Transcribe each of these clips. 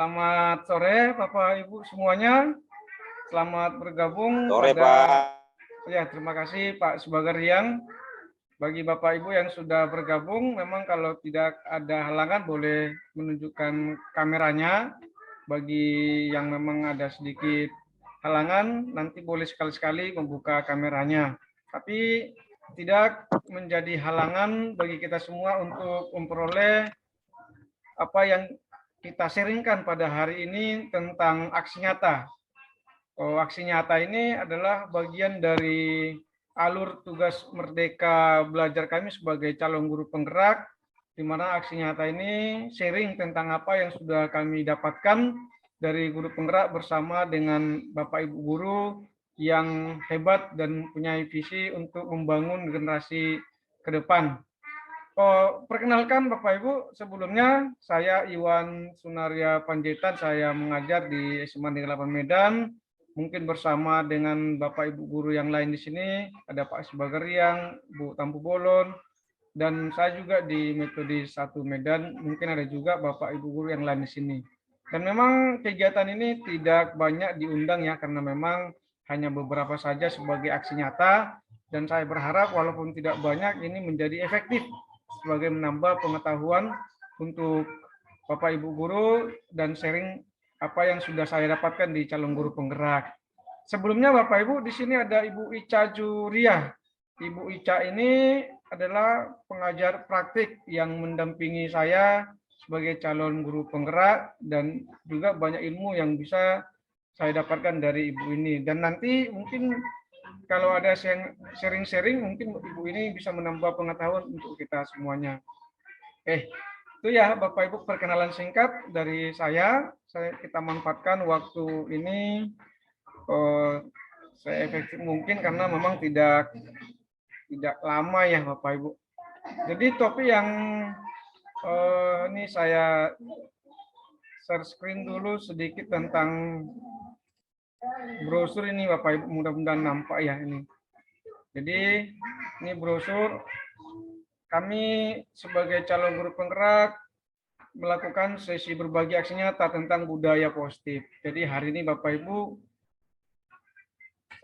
Selamat sore Bapak Ibu semuanya. Selamat bergabung Sore, pada Pak. Ya, terima kasih Pak Subagariang. Bagi Bapak Ibu yang sudah bergabung, memang kalau tidak ada halangan boleh menunjukkan kameranya. Bagi yang memang ada sedikit halangan, nanti boleh sekali-sekali membuka kameranya. Tapi tidak menjadi halangan bagi kita semua untuk memperoleh apa yang kita sharingkan pada hari ini tentang aksi nyata. Aksi nyata ini adalah bagian dari alur tugas Merdeka Belajar kami sebagai calon guru penggerak, di mana aksi nyata ini sharing tentang apa yang sudah kami dapatkan dari guru penggerak bersama dengan Bapak Ibu guru yang hebat dan punya visi untuk membangun generasi ke depan. Perkenalkan Bapak Ibu, sebelumnya saya Iwan Sunaria Panjaitan, saya mengajar di SMA Negeri 8 Medan, mungkin bersama dengan Bapak Ibu guru yang lain di sini, ada Pak Subagariang, Bu Tampu Bolon, dan saya juga di metode 1 Medan, mungkin ada juga Bapak Ibu guru yang lain di sini. Dan memang kegiatan ini tidak banyak diundang ya, karena memang hanya beberapa saja sebagai aksi nyata, dan saya berharap walaupun tidak banyak ini menjadi efektif sebagai menambah pengetahuan untuk Bapak Ibu guru dan sharing apa yang sudah saya dapatkan di calon guru penggerak. Sebelumnya Bapak Ibu, di sini ada Ibu Ica Juriah. Ibu Ica ini adalah pengajar praktik yang mendampingi saya sebagai calon guru penggerak, dan juga banyak ilmu yang bisa saya dapatkan dari Ibu ini. Dan nanti mungkin kalau ada sharing-sharing, mungkin Ibu ini bisa menambah pengetahuan untuk kita semuanya. Itu ya Bapak Ibu perkenalan singkat dari saya. Kita manfaatkan waktu ini seefektif mungkin karena memang tidak lama ya Bapak Ibu. Jadi topik yang ini saya share screen dulu sedikit tentang brosur ini Bapak Ibu, mudah-mudahan nampak ya ini. Jadi ini brosur kami sebagai calon guru penggerak melakukan sesi berbagi aksi nyata tentang budaya positif. Jadi hari ini Bapak Ibu,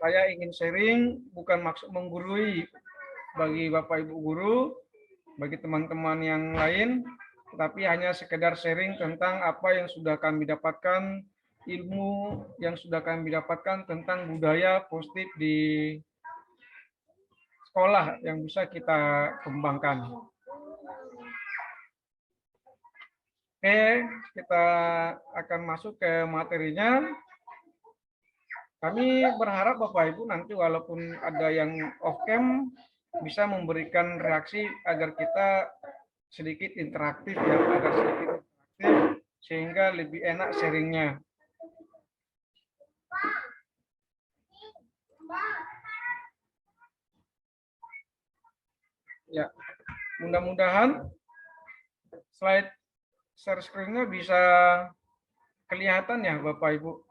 saya ingin sharing, bukan maksud menggurui bagi Bapak Ibu guru, bagi teman-teman yang lain, tetapi hanya sekedar sharing tentang apa yang sudah kami dapatkan, ilmu yang sudah kami dapatkan tentang budaya positif di sekolah yang bisa kita kembangkan. Oke, kita akan masuk ke materinya. Kami berharap Bapak Ibu nanti walaupun ada yang off cam bisa memberikan reaksi agar kita sedikit interaktif ya, agar sedikit interaktif sehingga lebih enak sharingnya. Ya, mudah-mudahan slide share screen-nya bisa kelihatan ya Bapak Ibu.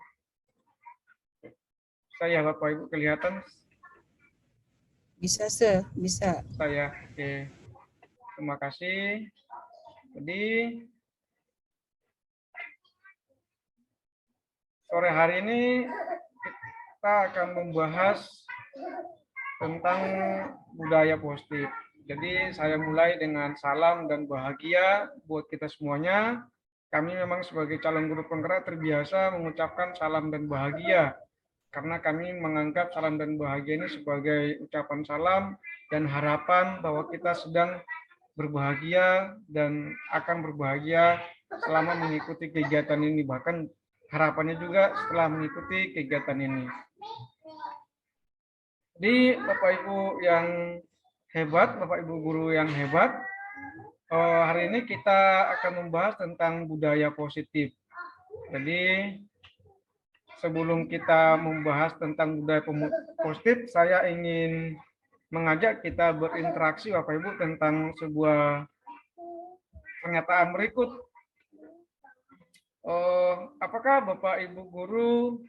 Saya Bapak Ibu kelihatan? Bisa, Sir. Bisa. Saya, oke. Terima kasih. Jadi sore hari ini kita akan membahas tentang budaya positif. Jadi saya mulai dengan salam dan bahagia buat kita semuanya. Kami memang sebagai calon guru penggerak terbiasa mengucapkan salam dan bahagia, karena kami menganggap salam dan bahagia ini sebagai ucapan salam dan harapan bahwa kita sedang berbahagia dan akan berbahagia selama mengikuti kegiatan ini, bahkan harapannya juga setelah mengikuti kegiatan ini. Jadi Bapak Ibu yang hebat, Bapak Ibu guru yang hebat, hari ini kita akan membahas tentang budaya positif. Jadi sebelum kita membahas tentang budaya positif, saya ingin mengajak kita berinteraksi Bapak Ibu tentang sebuah pernyataan berikut. Apakah Bapak Ibu guru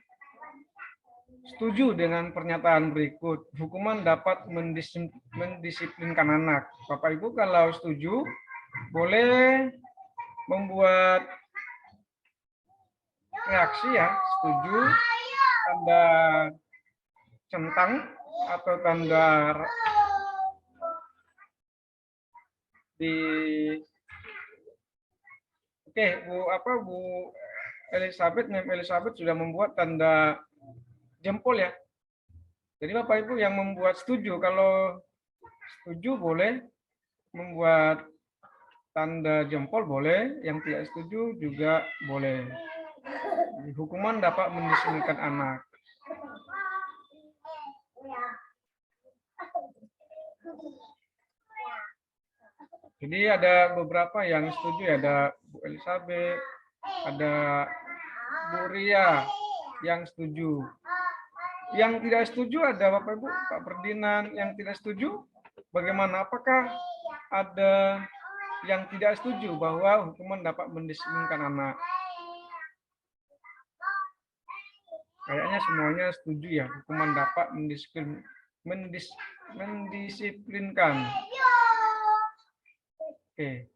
setuju dengan pernyataan berikut? Hukuman dapat mendisiplinkan anak. Bapak Ibu kalau setuju, boleh membuat reaksi ya, setuju, tanda centang atau tanda di. Oke, Bu Elizabeth, Mem Elizabeth sudah membuat tanda jempol ya. Jadi Bapak Ibu yang membuat setuju, kalau setuju boleh membuat tanda jempol boleh, yang tidak setuju juga boleh. Hukuman dapat mendisiplinkan anak. Jadi ada beberapa yang setuju ya, ada Bu Elizabeth, ada Bu Ria yang setuju. Yang tidak setuju ada Bapak Ibu, Pak Ferdinand yang tidak setuju. Bagaimana? Apakah ada yang tidak setuju bahwa hukuman dapat mendisiplinkan anak? Kayaknya semuanya setuju ya, hukuman dapat mendisiplinkan. Oke.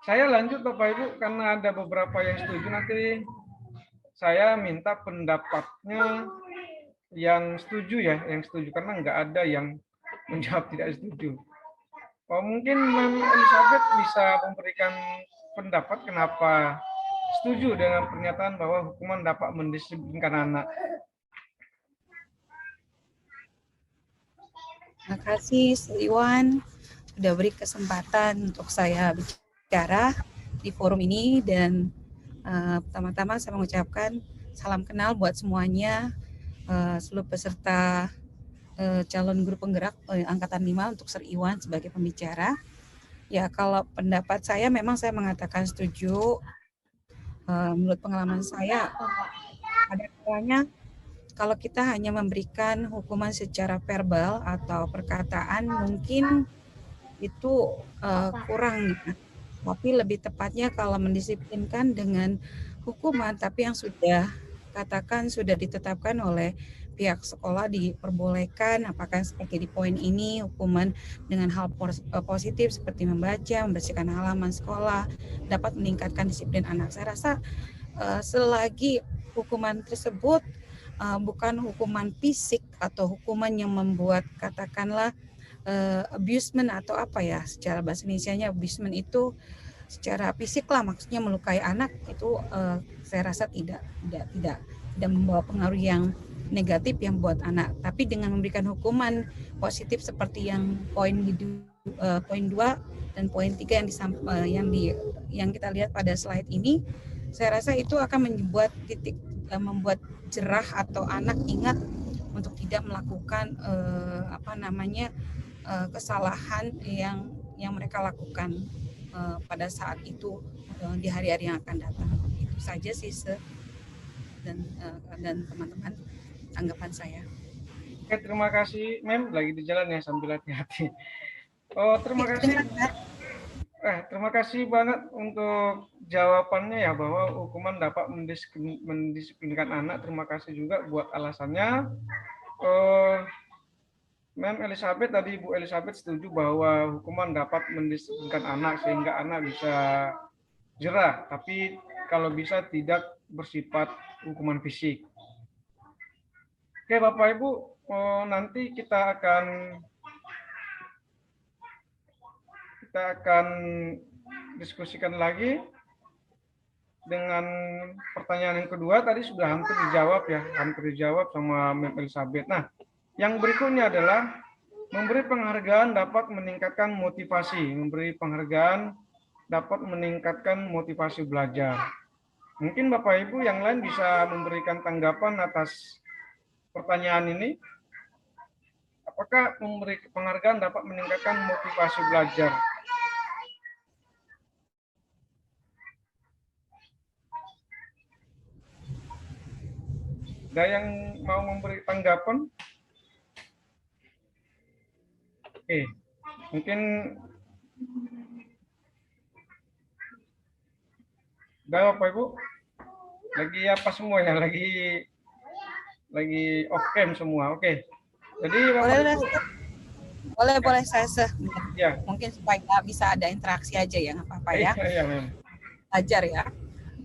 Saya lanjut Bapak Ibu, karena ada beberapa yang setuju, nanti saya minta pendapatnya yang setuju ya, yang setuju, karena nggak ada yang menjawab tidak setuju. Oh, mungkin Mem Elizabeth bisa memberikan pendapat kenapa setuju dengan pernyataan bahwa hukuman dapat mendisiplinkan anak. Terima kasih, Iwan, sudah beri kesempatan untuk saya bicara di forum ini, dan pertama-tama saya mengucapkan salam kenal buat semuanya, seluruh peserta calon guru penggerak angkatan 5 untuk Sir Iwan sebagai pembicara. Ya, kalau pendapat saya memang saya mengatakan setuju. Menurut pengalaman saya, ada kalanya kalau kita hanya memberikan hukuman secara verbal atau perkataan mungkin itu kurang, tapi lebih tepatnya kalau mendisiplinkan dengan hukuman, tapi yang sudah ditetapkan oleh pihak sekolah, diperbolehkan, apakah seperti di poin ini hukuman dengan hal positif seperti membaca, membersihkan halaman sekolah dapat meningkatkan disiplin anak. Saya rasa selagi hukuman tersebut bukan hukuman fisik atau hukuman yang membuat katakanlah abusement atau apa ya, secara bahasa Indonesianya abusement itu secara fisik lah, maksudnya melukai anak, itu saya rasa tidak membawa pengaruh yang negatif yang buat anak. Tapi dengan memberikan hukuman positif seperti yang poin 2 dan poin 3 yang kita lihat pada slide ini, saya rasa itu akan membuat jerah atau anak ingat untuk tidak melakukan kesalahan yang mereka lakukan pada saat itu di hari-hari yang akan datang. Itu saja sih dan teman-teman tanggapan saya. Oke, terima kasih Mem, lagi di jalan ya, sambil hati-hati. Oh, terima kasih. Terima kasih banget untuk jawabannya ya, bahwa hukuman dapat mendisiplinkan anak. Terima kasih juga buat alasannya. Mem Elizabeth, tadi Bu Elizabeth setuju bahwa hukuman dapat mendisiplinkan anak sehingga anak bisa jerah, tapi kalau bisa tidak bersifat hukuman fisik. Oke Bapak Ibu, nanti kita akan diskusikan lagi dengan pertanyaan yang kedua. Tadi sudah hampir dijawab sama Mem Elizabeth. Nah, yang berikutnya adalah memberi penghargaan dapat meningkatkan motivasi. Memberi penghargaan dapat meningkatkan motivasi belajar. Mungkin Bapak Ibu yang lain bisa memberikan tanggapan atas pertanyaan ini. Apakah memberi penghargaan dapat meningkatkan motivasi belajar? Ada yang mau memberi tanggapan? Oke, mungkin udah Bapak Ibu, lagi apa semua ya? Lagi off cam semua. Oke. Jadi boleh saya ya. Mungkin supaya bisa ada interaksi aja ya, nggak apa-apa ya. Iya, Ajar ya.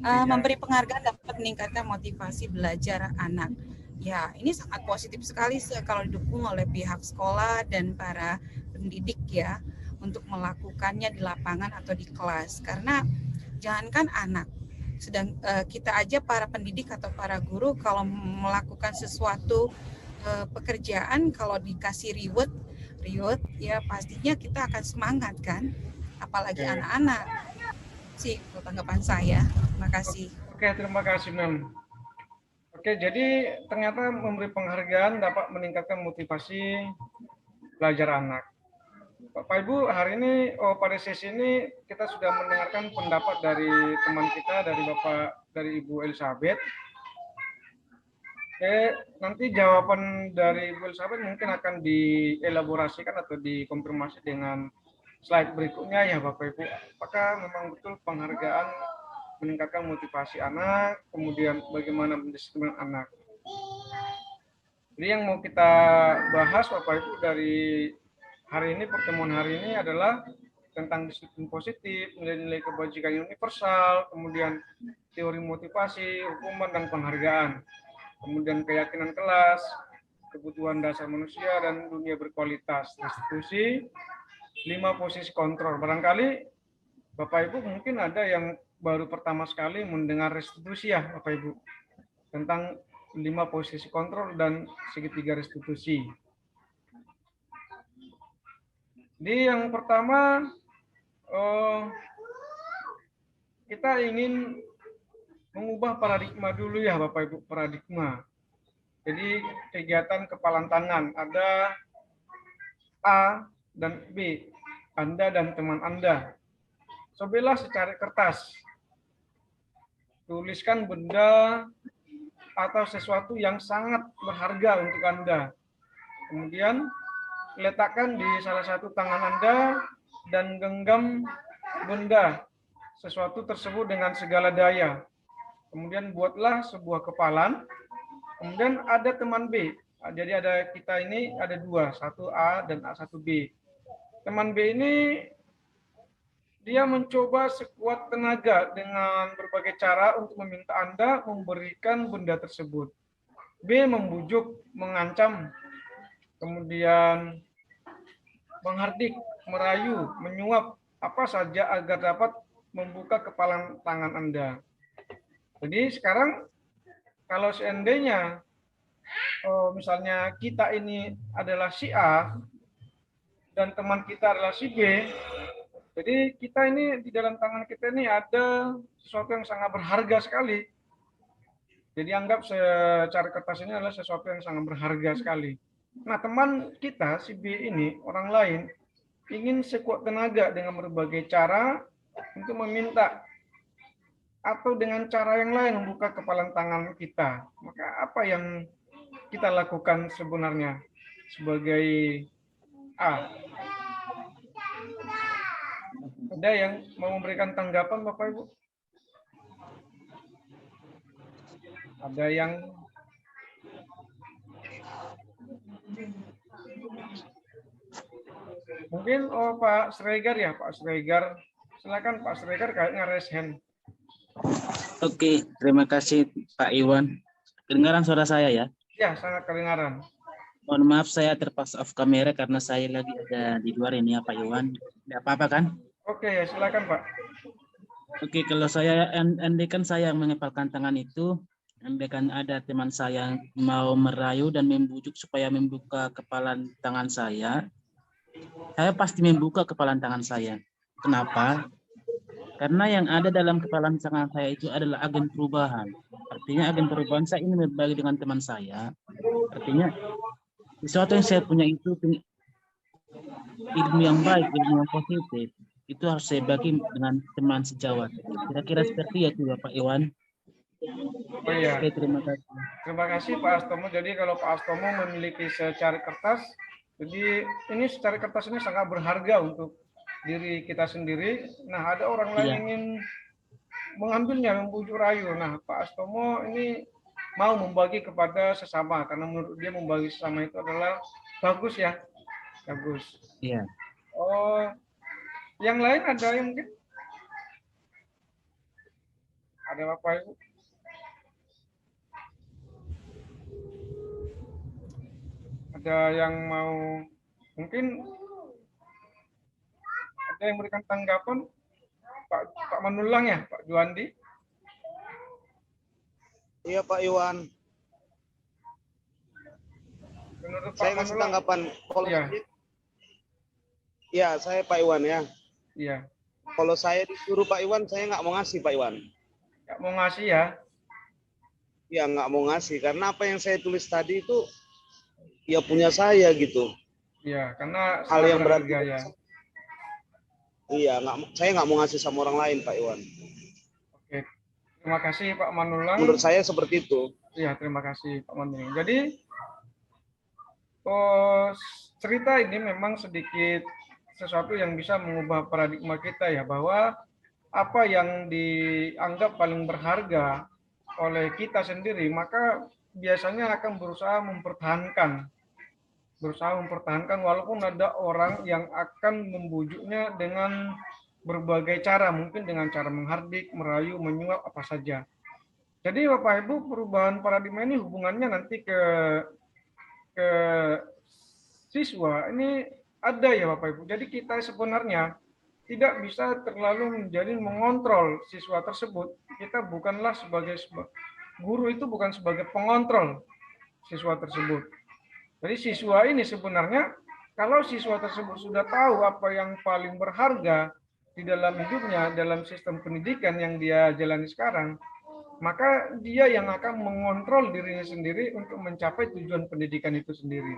Memberi penghargaan dapat meningkatkan motivasi belajar anak. Ya, ini sangat positif sekali kalau didukung oleh pihak sekolah dan para pendidik ya untuk melakukannya di lapangan atau di kelas. Karena jangankan anak, kita aja para pendidik atau para guru kalau melakukan sesuatu pekerjaan kalau dikasih reward ya pastinya kita akan semangat kan, apalagi anak-anak sih tanggapan saya. Terima kasih. Oke, terima kasih Mem. Oke, jadi ternyata memberi penghargaan dapat meningkatkan motivasi belajar anak. Bapak Ibu, hari ini pada sesi ini kita sudah mendengarkan pendapat dari teman kita, dari Ibu Elizabeth. Nanti jawaban dari Ibu Elizabeth mungkin akan dielaborasikan atau dikonfirmasi dengan slide berikutnya ya Bapak Ibu. Apakah memang betul penghargaan meningkatkan motivasi anak, kemudian bagaimana mendisiplin anak. Jadi yang mau kita bahas Bapak Ibu dari hari ini, pertemuan hari ini adalah tentang disiplin positif, nilai-nilai kebajikan universal, kemudian teori motivasi, hukuman, dan penghargaan, kemudian keyakinan kelas, kebutuhan dasar manusia, dan dunia berkualitas, restitusi, 5 posisi kontrol. Barangkali Bapak Ibu mungkin ada yang baru pertama sekali mendengar restitusi ya Bapak Ibu, tentang 5 posisi kontrol dan segitiga restitusi. Jadi yang pertama, kita ingin mengubah paradigma dulu ya Bapak Ibu, paradigma. Jadi kegiatan kepalan tangan, ada A dan B, Anda dan teman Anda. Cobalah secari kertas, tuliskan benda atau sesuatu yang sangat berharga untuk Anda. Kemudian letakkan di salah satu tangan Anda dan genggam benda sesuatu tersebut dengan segala daya. Kemudian buatlah sebuah kepalan. Kemudian ada teman B. Jadi ada kita ini ada 2, satu A dan satu B. Teman B ini dia mencoba sekuat tenaga dengan berbagai cara untuk meminta Anda memberikan benda tersebut. B membujuk, mengancam, kemudian menghardik, merayu, menyuap, apa saja agar dapat membuka kepalan tangan Anda. Jadi sekarang kalau seandainya misalnya kita ini adalah si A dan teman kita adalah si B, jadi kita ini di dalam tangan kita ini ada sesuatu yang sangat berharga sekali. Jadi anggap secara kertas ini adalah sesuatu yang sangat berharga sekali. Nah teman kita si B ini, orang lain, ingin sekuat tenaga dengan berbagai cara untuk meminta atau dengan cara yang lain membuka kepalan tangan kita. Maka apa yang kita lakukan sebenarnya sebagai A? Ada yang mau memberikan tanggapan Bapak Ibu? Ada yang mungkin Pak Sregar ya, Pak Sregar. Silakan Pak Sregar kayaknya raise hand. Oke, terima kasih Pak Iwan. Kedengaran suara saya ya? Ya, sangat kedengaran. Mohon maaf saya terpaksa off kamera karena saya lagi ada di luar ini ya Pak Iwan. Tidak apa-apa kan? Oke, silakan Pak. Oke, kalau saya andaikan saya mengepalkan tangan itu, andaikan ada teman saya yang mau merayu dan membujuk supaya membuka kepalan tangan saya pasti membuka kepalan tangan saya. Kenapa? Karena yang ada dalam kepalan tangan saya itu adalah agen perubahan. Artinya agen perubahan saya ingin berbagi dengan teman saya. Artinya sesuatu yang saya punya itu ilmu yang baik, ilmu yang positif. Itu harus saya bagi dengan teman sejawat. Kira-kira seperti itu ya Pak Iwan. Oh iya. Oke, terima kasih. Terima kasih Pak Astomo. Jadi kalau Pak Astomo memiliki secari kertas, jadi ini secari kertas ini sangat berharga untuk diri kita sendiri. Nah, ada orang lain yang ingin mengambilnya, membujuk rayu. Nah, Pak Astomo ini mau membagi kepada sesama karena menurut dia membagi sesama itu adalah bagus ya. Bagus. Iya. Oh, yang lain ada yang mungkin? Ada Bapak Ibu? Ada yang mau, mungkin ada yang memberikan tanggapan? Pak Manulang ya, Pak Juandi? Iya Pak Iwan, Menurut Pak saya kasih Manulang? tanggapan. Kalau Iya. Ya, saya Pak Iwan ya. Iya, Kalau saya disuruh Pak Iwan, saya nggak mau ngasih Pak Iwan. nggak mau ngasih ya? Ya nggak mau ngasih karena apa yang saya tulis tadi itu ya punya saya gitu. Iya, karena Hal sangat yang berarti. berharga ya. Iya, saya nggak mau ngasih sama orang lain Pak Iwan. Oke, terima kasih Pak Manulang. Menurut saya seperti itu. Iya, terima kasih Pak Manulang. Jadi cerita ini memang sedikit sesuatu yang bisa mengubah paradigma kita ya, bahwa apa yang dianggap paling berharga oleh kita sendiri, maka biasanya akan berusaha mempertahankan walaupun ada orang yang akan membujuknya dengan berbagai cara, mungkin dengan cara menghardik, merayu, menyuap, apa saja. Jadi Bapak Ibu, perubahan paradigma ini hubungannya nanti ke siswa ini ada ya Bapak Ibu. Jadi kita sebenarnya tidak bisa terlalu menjadi mengontrol siswa tersebut. Kita bukanlah sebagai guru, itu bukan sebagai pengontrol siswa tersebut. Jadi siswa ini sebenarnya, kalau siswa tersebut sudah tahu apa yang paling berharga di dalam hidupnya, dalam sistem pendidikan yang dia jalani sekarang, maka dia yang akan mengontrol dirinya sendiri untuk mencapai tujuan pendidikan itu sendiri.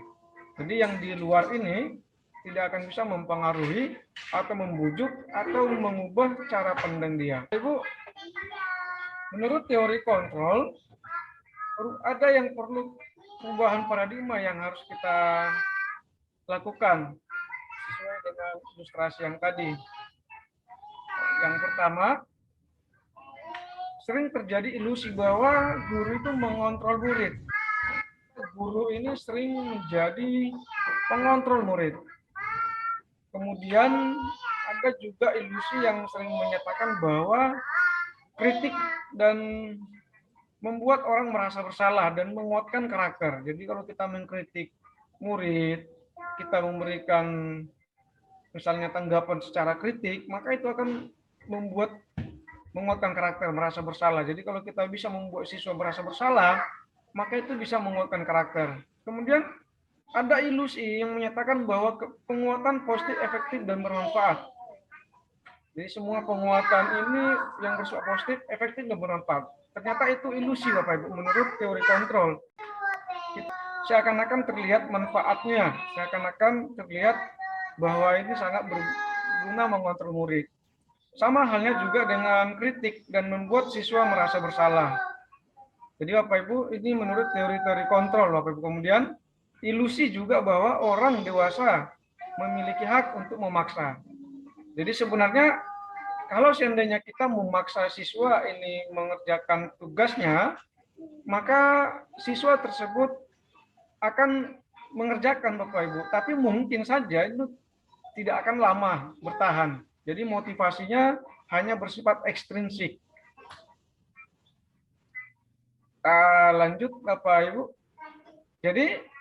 Jadi yang di luar ini tidak akan bisa mempengaruhi atau membujuk atau mengubah cara pandang dia. Ibu, menurut teori kontrol, ada yang perlu perubahan paradigma yang harus kita lakukan sesuai dengan ilustrasi yang tadi. Yang pertama, sering terjadi ilusi bahwa guru itu mengontrol murid. Guru ini sering menjadi pengontrol murid. Kemudian ada juga ilusi yang sering menyatakan bahwa kritik dan membuat orang merasa bersalah dan menguatkan karakter. Jadi kalau kita mengkritik murid, kita memberikan misalnya tanggapan secara kritik, maka itu akan menguatkan karakter, merasa bersalah. Jadi kalau kita bisa membuat siswa merasa bersalah, maka itu bisa menguatkan karakter. Kemudian ada ilusi yang menyatakan bahwa penguatan positif, efektif, dan bermanfaat. Jadi semua penguatan ini yang bersifat positif, efektif, dan bermanfaat. Ternyata itu ilusi Bapak Ibu, menurut teori kontrol. Seakan-akan terlihat manfaatnya, seakan-akan terlihat bahwa ini sangat berguna mengontrol murid. Sama halnya juga dengan kritik dan membuat siswa merasa bersalah. Jadi Bapak Ibu, ini menurut teori-teori kontrol Bapak Ibu. Kemudian ilusi juga bahwa orang dewasa memiliki hak untuk memaksa. Jadi sebenarnya kalau seandainya kita memaksa siswa ini mengerjakan tugasnya, maka siswa tersebut akan mengerjakan Bapak Ibu. Tapi mungkin saja itu tidak akan lama bertahan. Jadi motivasinya hanya bersifat ekstrinsik. Lanjut Bapak Ibu. Jadi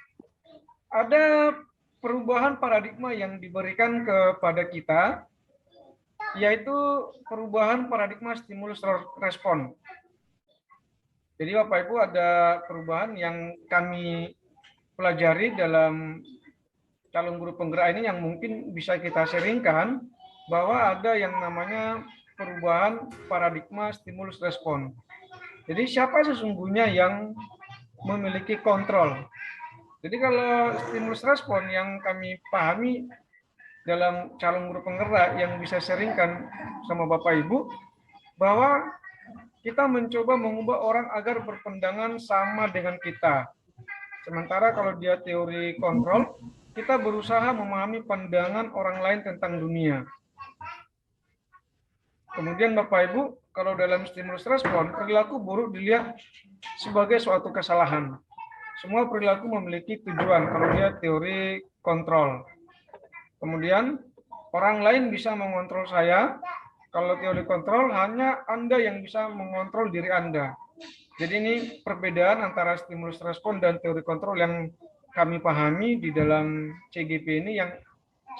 ada perubahan paradigma yang diberikan kepada kita, yaitu perubahan paradigma stimulus respon. Jadi Bapak Ibu, ada perubahan yang kami pelajari dalam calon guru penggerak ini yang mungkin bisa kita sharingkan, bahwa ada yang namanya perubahan paradigma stimulus respon. Jadi siapa sesungguhnya yang memiliki kontrol? Jadi kalau stimulus respon yang kami pahami dalam calon guru penggerak yang bisa sharingkan sama Bapak Ibu, bahwa kita mencoba mengubah orang agar berpandangan sama dengan kita. Sementara kalau dia teori kontrol, kita berusaha memahami pandangan orang lain tentang dunia. Kemudian Bapak Ibu, kalau dalam stimulus respon, perilaku buruk dilihat sebagai suatu kesalahan. Semua perilaku memiliki tujuan kalau dia teori kontrol. Kemudian orang lain bisa mengontrol saya Kalau teori kontrol hanya Anda yang bisa mengontrol diri Anda. Jadi ini perbedaan antara stimulus respon dan teori kontrol yang kami pahami di dalam CGP ini, yang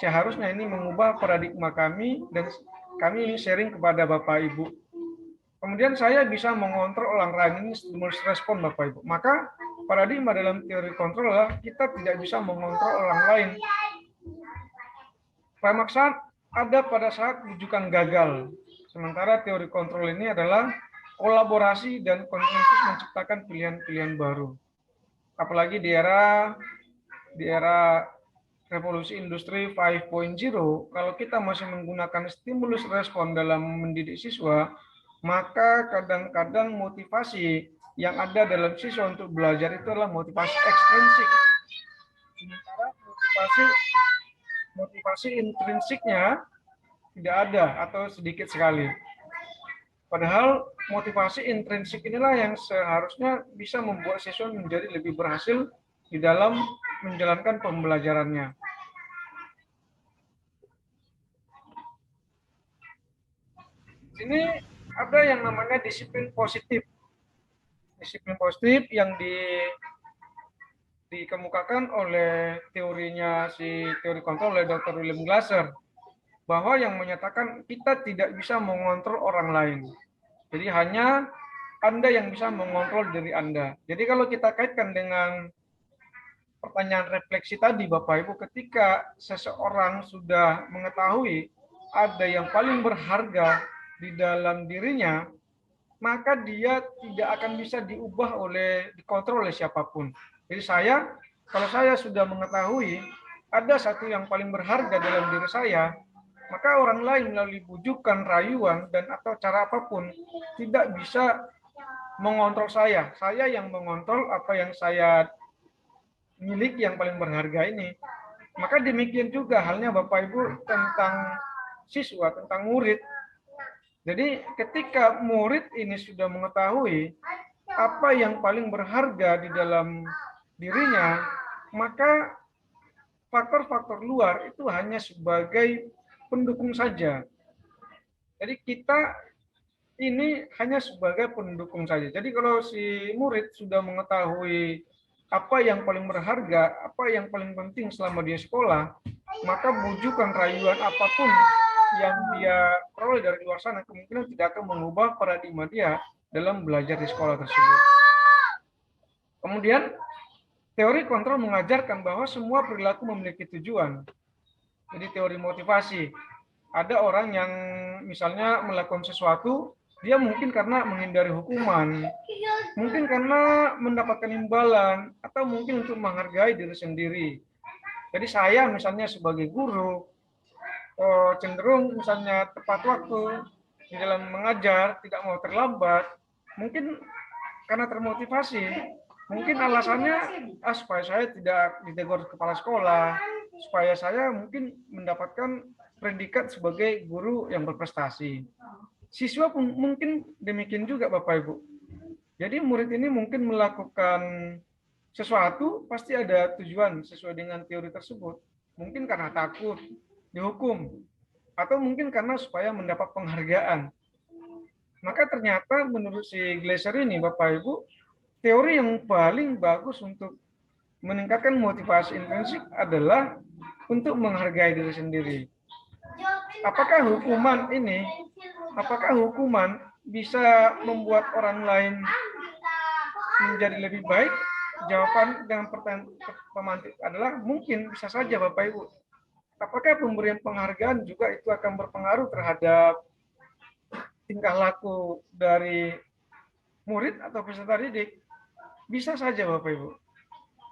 seharusnya ini mengubah paradigma kami, dan kami ini sharing kepada Bapak Ibu. Kemudian saya bisa mengontrol orang lain, ini stimulus respon Bapak Ibu. Maka paradigma dalam teori kontrol adalah kita tidak bisa mengontrol orang lain. Pemaksa ada pada saat rujukan gagal. Sementara teori kontrol ini adalah kolaborasi dan konsensus menciptakan pilihan-pilihan baru. Apalagi di era revolusi industri 5.0, kalau kita masih menggunakan stimulus respon dalam mendidik siswa, maka kadang-kadang motivasi yang ada dalam siswa untuk belajar itu adalah motivasi ekstrinsik. Sementara motivasi intrinsiknya tidak ada atau sedikit sekali. Padahal motivasi intrinsik inilah yang seharusnya bisa membuat siswa menjadi lebih berhasil di dalam menjalankan pembelajarannya. Ini ada yang namanya disiplin positif. Disiplin positif yang dikemukakan oleh teorinya teori kontrol oleh Dr. William Glasser, bahwa yang menyatakan kita tidak bisa mengontrol orang lain. Jadi hanya Anda yang bisa mengontrol diri Anda. Jadi kalau kita kaitkan dengan pertanyaan refleksi tadi Bapak Ibu, ketika seseorang sudah mengetahui ada yang paling berharga di dalam dirinya, maka dia tidak akan bisa dikontrol oleh siapapun. Jadi kalau saya sudah mengetahui ada satu yang paling berharga dalam diri saya, maka orang lain melalui bujukan, rayuan, dan atau cara apapun tidak bisa mengontrol saya. Saya yang mengontrol apa yang saya miliki yang paling berharga ini. Maka demikian juga halnya Bapak Ibu tentang siswa, tentang murid. Jadi ketika murid ini sudah mengetahui apa yang paling berharga di dalam dirinya, maka faktor-faktor luar itu hanya sebagai pendukung saja. Jadi kita ini hanya sebagai pendukung saja. Jadi kalau si murid sudah mengetahui apa yang paling berharga, apa yang paling penting selama dia sekolah, maka bujukan rayuan apapun yang dia peroleh dari luar sana kemungkinan tidak akan mengubah paradigma dia dalam belajar di sekolah tersebut. Kemudian teori kontrol mengajarkan bahwa semua perilaku memiliki tujuan. Jadi teori motivasi, ada orang yang misalnya melakukan sesuatu, dia mungkin karena menghindari hukuman, mungkin karena mendapatkan imbalan, atau mungkin untuk menghargai diri sendiri. Jadi saya misalnya sebagai guru, cenderung misalnya tepat waktu di dalam mengajar, tidak mau terlambat, mungkin karena termotivasi, mungkin alasannya supaya saya tidak ditegur kepala sekolah, supaya saya mungkin mendapatkan predikat sebagai guru yang berprestasi. Siswa pun mungkin demikian juga Bapak Ibu. Jadi murid ini mungkin melakukan sesuatu pasti ada tujuan sesuai dengan teori tersebut. Mungkin karena takut dihukum, atau mungkin karena supaya mendapat penghargaan. Maka ternyata menurut si Glasser ini Bapak Ibu, teori yang paling bagus untuk meningkatkan motivasi intrinsik adalah untuk menghargai diri sendiri. Apakah hukuman bisa membuat orang lain menjadi lebih baik? Jawaban dengan pertanyaan pemantik adalah mungkin, bisa saja Bapak Ibu. Apakah pemberian penghargaan juga itu akan berpengaruh terhadap tingkah laku dari murid atau peserta didik? Bisa saja Bapak Ibu.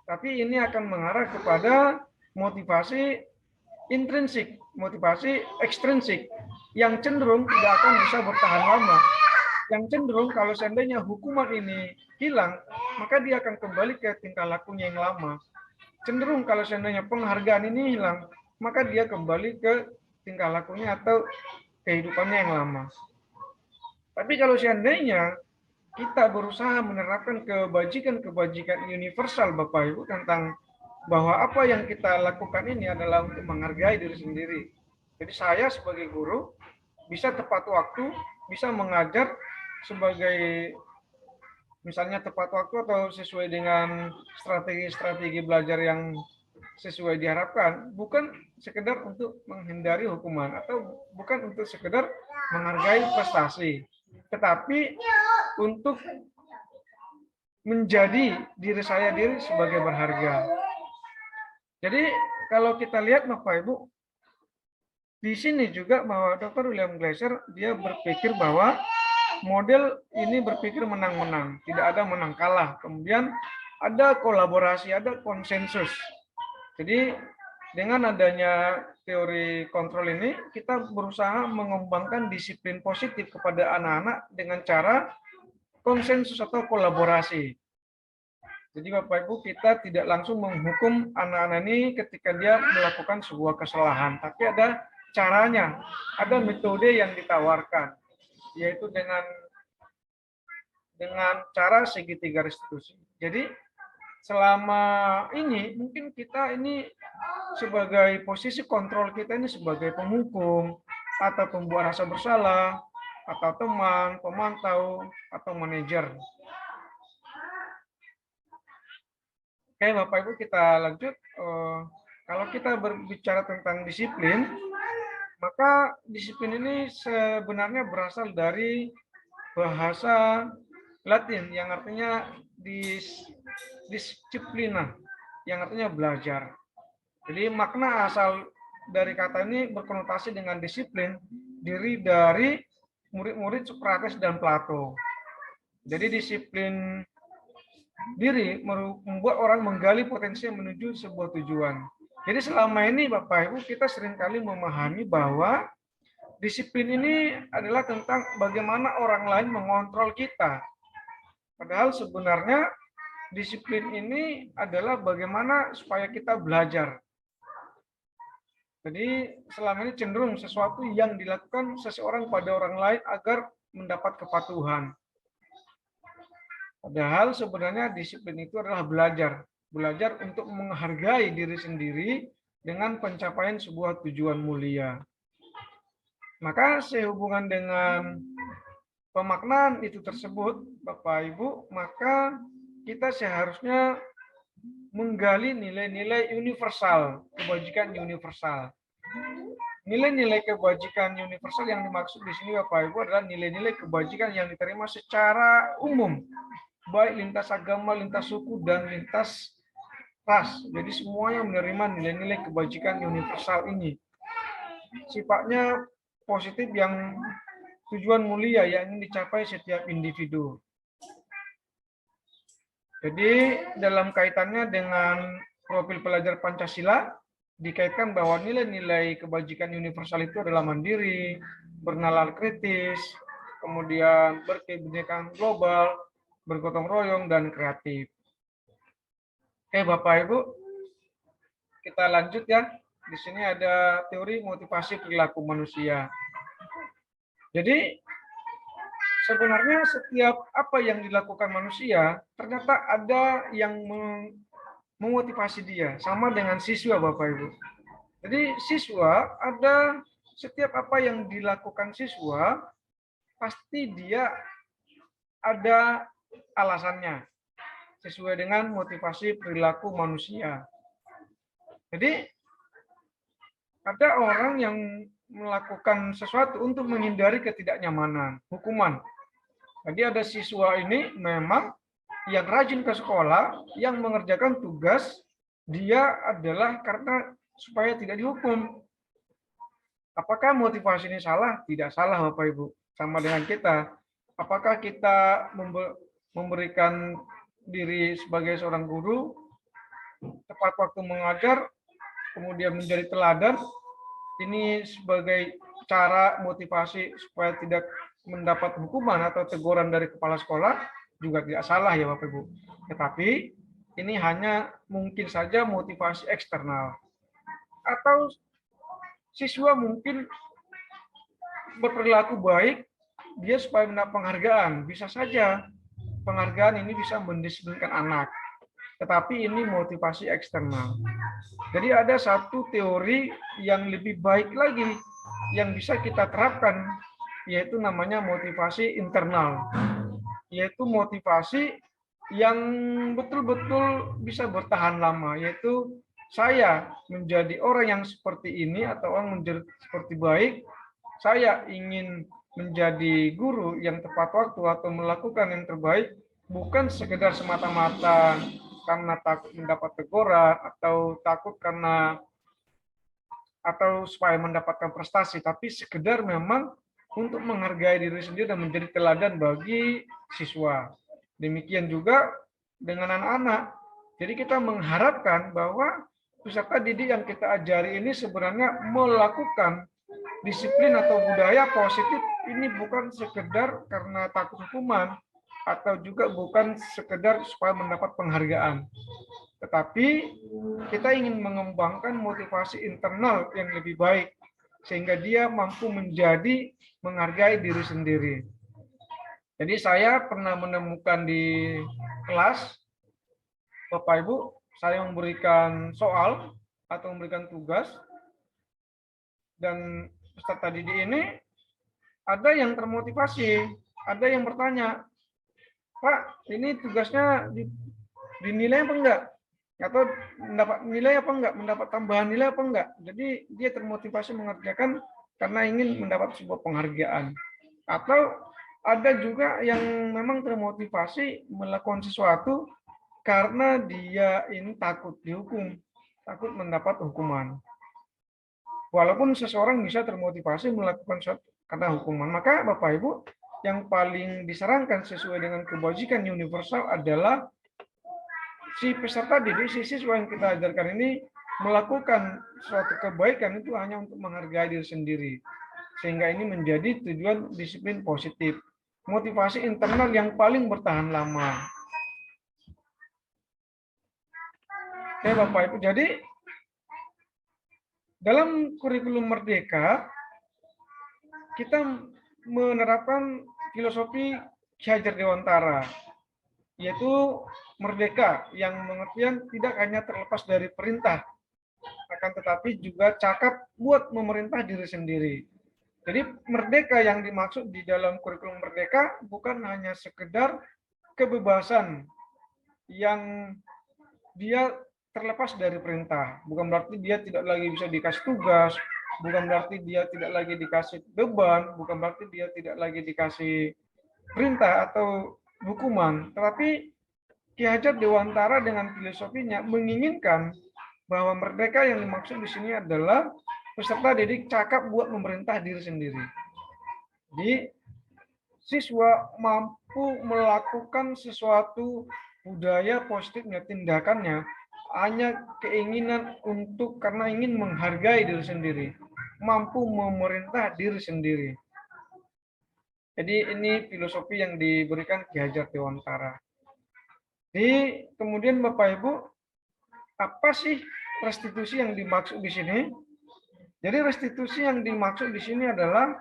Tapi ini akan mengarah kepada motivasi intrinsik, motivasi ekstrinsik, yang cenderung tidak akan bisa bertahan lama. Yang cenderung kalau seandainya hukuman ini hilang, maka dia akan kembali ke tingkah lakunya yang lama. Cenderung kalau seandainya penghargaan ini hilang, maka dia kembali ke tingkah lakunya atau kehidupannya yang lama. Tapi kalau seandainya kita berusaha menerapkan kebajikan-kebajikan universal Bapak Ibu tentang bahwa apa yang kita lakukan ini adalah untuk menghargai diri sendiri. Jadi saya sebagai guru bisa tepat waktu, bisa mengajar sebagai misalnya tepat waktu atau sesuai dengan strategi-strategi belajar yang sesuai diharapkan, bukan sekedar untuk menghindari hukuman atau bukan untuk sekedar menghargai prestasi, tetapi untuk menjadi diri sebagai berharga. Jadi kalau kita lihat Bapak Ibu, di sini juga bahwa Dr. William Glasser dia berpikir bahwa model ini berpikir menang-menang, tidak ada menang kalah. Kemudian ada kolaborasi, ada konsensus. Jadi dengan adanya teori kontrol ini, kita berusaha mengembangkan disiplin positif kepada anak-anak dengan cara konsensus atau kolaborasi. Jadi Bapak Ibu, kita tidak langsung menghukum anak-anak ini ketika dia melakukan sebuah kesalahan, tapi ada caranya, ada metode yang ditawarkan, yaitu dengan cara segitiga restitusi. Jadi selama ini mungkin kita ini sebagai posisi kontrol kita ini sebagai penghukum atau pembuat rasa bersalah atau teman, pemantau atau manajer. Oke Bapak Ibu, kita lanjut. Kalau kita berbicara tentang disiplin, maka disiplin ini sebenarnya berasal dari bahasa Latin yang artinya disciplina, yang artinya belajar. Jadi makna asal dari kata ini berkonotasi dengan disiplin, diri dari murid-murid Socrates dan Plato. Jadi disiplin diri membuat orang menggali potensi yang menuju sebuah tujuan. Jadi selama ini Bapak Ibu kita seringkali memahami bahwa disiplin ini adalah tentang bagaimana orang lain mengontrol kita. Padahal sebenarnya disiplin ini adalah bagaimana supaya kita belajar. Jadi selama ini cenderung sesuatu yang dilakukan seseorang pada orang lain agar mendapat kepatuhan. Padahal sebenarnya disiplin itu adalah belajar. Belajar untuk menghargai diri sendiri dengan pencapaian sebuah tujuan mulia. Maka sehubungan dengan pemaknaan itu tersebut, Bapak Ibu, maka kita seharusnya menggali nilai-nilai universal, kebajikan universal. Nilai-nilai kebajikan universal yang dimaksud di sini Bapak Ibu adalah nilai-nilai kebajikan yang diterima secara umum, baik lintas agama, lintas suku, dan lintas ras. Jadi semuanya menerima nilai-nilai kebajikan universal ini. Sifatnya positif yang tujuan mulia yang ingin dicapai setiap individu. Jadi dalam kaitannya dengan profil pelajar Pancasila, dikaitkan bahwa nilai-nilai kebajikan universal itu adalah mandiri, bernalar kritis, kemudian berkebinekaan global, bergotong royong, dan kreatif. Oke Bapak Ibu, kita lanjut ya. Di sini ada teori motivasi perilaku manusia. Jadi sebenarnya setiap apa yang dilakukan manusia ternyata ada yang memotivasi dia, sama dengan siswa Bapak Ibu. Jadi siswa ada setiap apa yang dilakukan siswa pasti dia ada alasannya sesuai dengan motivasi perilaku manusia. Jadi ada orang yang melakukan sesuatu untuk menghindari ketidaknyamanan, hukuman. Jadi ada siswa ini memang yang rajin ke sekolah, yang mengerjakan tugas, dia adalah karena supaya tidak dihukum. Apakah motivasi ini salah? Tidak salah Bapak Ibu. Sama dengan kita. Apakah kita memberikan diri sebagai seorang guru, tepat waktu mengajar, kemudian menjadi teladan, ini sebagai cara motivasi supaya tidak mendapat hukuman atau teguran dari kepala sekolah, juga tidak salah ya Bapak Ibu. Tetapi ini hanya mungkin saja motivasi eksternal. Atau siswa mungkin berperilaku baik, dia supaya mendapat penghargaan. Bisa saja penghargaan ini bisa mendisiplinkan anak. Tetapi ini motivasi eksternal. Jadi ada satu teori yang lebih baik lagi, yang bisa kita terapkan, yaitu namanya motivasi internal, yaitu motivasi yang betul-betul bisa bertahan lama, yaitu saya menjadi orang yang seperti ini atau orang menjadi seperti baik, saya ingin menjadi guru yang tepat waktu atau melakukan yang terbaik, bukan sekedar semata-mata karena takut mendapat teguran atau takut karena atau supaya mendapatkan prestasi, tapi sekedar memang untuk menghargai diri sendiri dan menjadi teladan bagi siswa. Demikian juga dengan anak-anak. Jadi kita mengharapkan bahwa peserta didik yang kita ajari ini sebenarnya melakukan disiplin atau budaya positif ini bukan sekedar karena takut hukuman atau juga bukan sekedar supaya mendapat penghargaan. Tetapi kita ingin mengembangkan motivasi internal yang lebih baik sehingga dia mampu menjadi menghargai diri sendiri. Jadi saya pernah menemukan di kelas, Bapak Ibu, saya memberikan soal atau memberikan tugas, dan peserta didik ini ada yang termotivasi, ada yang bertanya, Pak, ini tugasnya dinilai apa enggak? Atau mendapat nilai apa enggak? Mendapat tambahan nilai apa enggak? Jadi dia termotivasi mengerjakan karena ingin mendapat sebuah penghargaan. Atau ada juga yang memang termotivasi melakukan sesuatu karena dia ini takut dihukum, takut mendapat hukuman. Walaupun seseorang bisa termotivasi melakukan sesuatu karena hukuman, maka Bapak Ibu, yang paling disarankan sesuai dengan kebajikan universal adalah si peserta didik, si siswa yang kita ajarkan ini melakukan suatu kebaikan itu hanya untuk menghargai diri sendiri. Sehingga ini menjadi tujuan disiplin positif. Motivasi internal yang paling bertahan lama. Oke Bapak Ibu, jadi dalam kurikulum Merdeka, kita menerapkan filosofi Ki Hajar Dewantara, yaitu merdeka yang pengertian tidak hanya terlepas dari perintah, akan tetapi juga cakap buat memerintah diri sendiri. Jadi merdeka yang dimaksud di dalam kurikulum Merdeka bukan hanya sekedar kebebasan yang dia terlepas dari perintah. Bukan berarti dia tidak lagi bisa dikasih tugas, bukan berarti dia tidak lagi dikasih beban, bukan berarti dia tidak lagi dikasih perintah atau hukuman. Tetapi Ki Hajar Dewantara dengan filosofinya menginginkan bahwa merdeka yang dimaksud di sini adalah peserta didik cakap buat memerintah diri sendiri. Jadi siswa mampu melakukan sesuatu budaya positifnya, tindakannya hanya keinginan untuk karena ingin menghargai diri sendiri, mampu memerintah diri sendiri. Jadi ini filosofi yang diberikan Ki Hajar Dewantara. Jadi kemudian Bapak Ibu, apa sih restitusi yang dimaksud di sini? Jadi restitusi yang dimaksud di sini adalah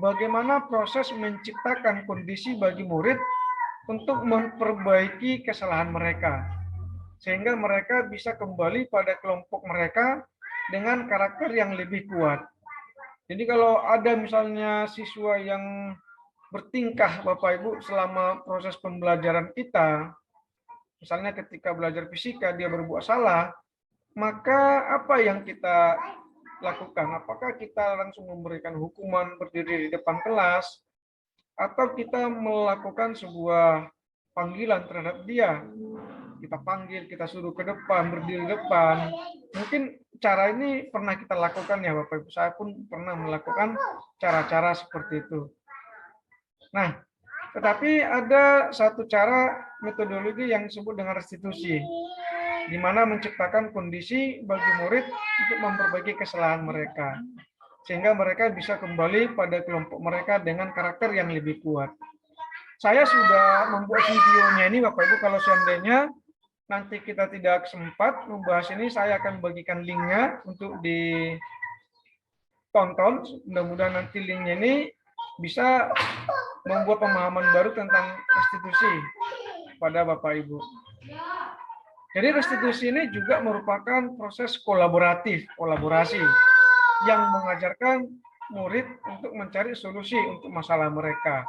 bagaimana proses menciptakan kondisi bagi murid untuk memperbaiki kesalahan mereka, sehingga mereka bisa kembali pada kelompok mereka dengan karakter yang lebih kuat. Jadi kalau ada misalnya siswa yang bertingkah Bapak Ibu selama proses pembelajaran kita, misalnya ketika belajar fisika dia berbuat salah, maka apa yang kita lakukan? Apakah kita langsung memberikan hukuman berdiri di depan kelas, atau kita melakukan sebuah panggilan terhadap dia? Kita panggil, kita suruh ke depan, berdiri di depan. Mungkin cara ini pernah kita lakukan ya Bapak Ibu. Saya pun pernah melakukan cara-cara seperti itu. Nah, tetapi ada satu cara metodologi yang disebut dengan restitusi, di mana menciptakan kondisi bagi murid untuk memperbaiki kesalahan mereka, sehingga mereka bisa kembali pada kelompok mereka dengan karakter yang lebih kuat. Saya sudah membuat videonya ini Bapak Ibu, kalau seandainya nanti kita tidak sempat membahas ini, saya akan bagikan linknya untuk ditonton. Mudah-mudahan nanti linknya ini bisa membuat pemahaman baru tentang restitusi pada Bapak Ibu. Jadi restitusi ini juga merupakan proses kolaborasi yang mengajarkan murid untuk mencari solusi untuk masalah mereka.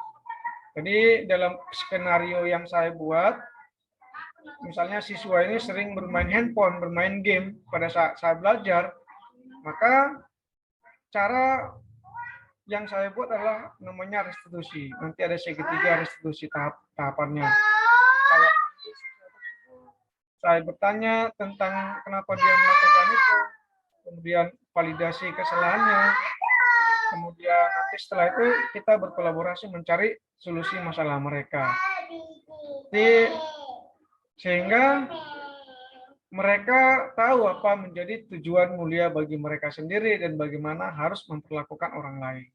Jadi dalam skenario yang saya buat, misalnya siswa ini sering bermain handphone, bermain game pada saat saya belajar, maka cara yang saya buat adalah namanya restitusi. Nanti ada segitiga restitusi tahapannya. Kalau saya bertanya tentang kenapa dia melakukan itu, kemudian validasi kesalahannya, kemudian nanti setelah itu kita berkolaborasi mencari solusi masalah mereka. Jadi, sehingga mereka tahu apa menjadi tujuan mulia bagi mereka sendiri dan bagaimana harus memperlakukan orang lain.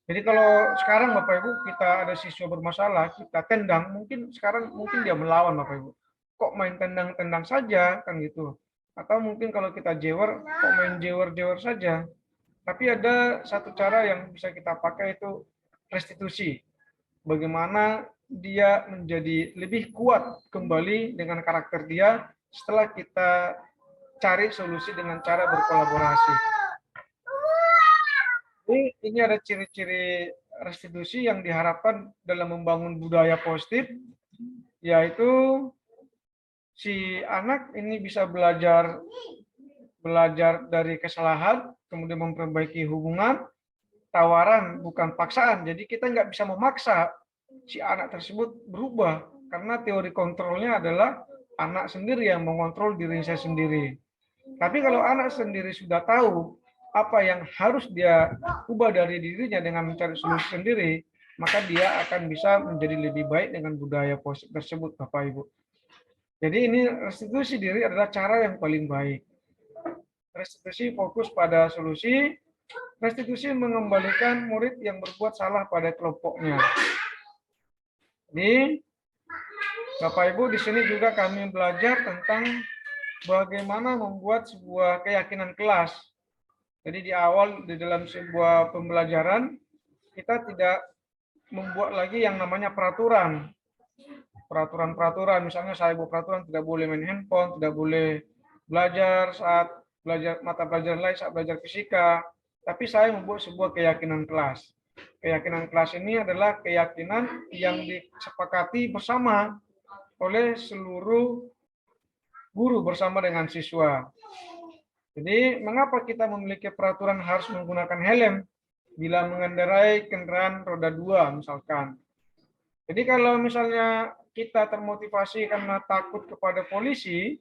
Jadi kalau sekarang Bapak Ibu kita ada siswa bermasalah, kita tendang, mungkin sekarang dia melawan Bapak Ibu. Kok main tendang-tendang saja kan gitu. Atau mungkin kalau kita jewer, kok main jewer-jewer saja. Tapi ada satu cara yang bisa kita pakai itu restitusi. Bagaimana dia menjadi lebih kuat kembali dengan karakter dia setelah kita cari solusi dengan cara berkolaborasi. Ini ada ciri-ciri restitusi yang diharapkan dalam membangun budaya positif, yaitu si anak ini bisa belajar dari kesalahan, kemudian memperbaiki hubungan, tawaran bukan paksaan. Jadi kita nggak bisa memaksa si anak tersebut berubah, karena teori kontrolnya adalah anak sendiri yang mengontrol dirinya sendiri. Tapi kalau anak sendiri sudah tahu apa yang harus dia ubah dari dirinya dengan mencari solusi sendiri, maka dia akan bisa menjadi lebih baik dengan budaya positif tersebut, Bapak Ibu. Jadi ini restitusi diri adalah cara yang paling baik. Restitusi fokus pada solusi, restitusi mengembalikan murid yang berbuat salah pada kelompoknya. Jadi, Bapak Ibu, di sini juga kami belajar tentang bagaimana membuat sebuah keyakinan kelas. Jadi di awal di dalam sebuah pembelajaran kita tidak membuat lagi yang namanya peraturan. Peraturan-peraturan, misalnya saya buat peraturan tidak boleh main handphone, tidak boleh belajar saat belajar mata pelajaran lain saat belajar fisika. Tapi saya membuat sebuah keyakinan kelas. Keyakinan kelas ini adalah keyakinan yang disepakati bersama oleh seluruh guru bersama dengan siswa. Jadi, mengapa kita memiliki peraturan harus menggunakan helm bila mengendarai kendaraan roda 2 misalkan. Jadi kalau misalnya kita termotivasi karena takut kepada polisi,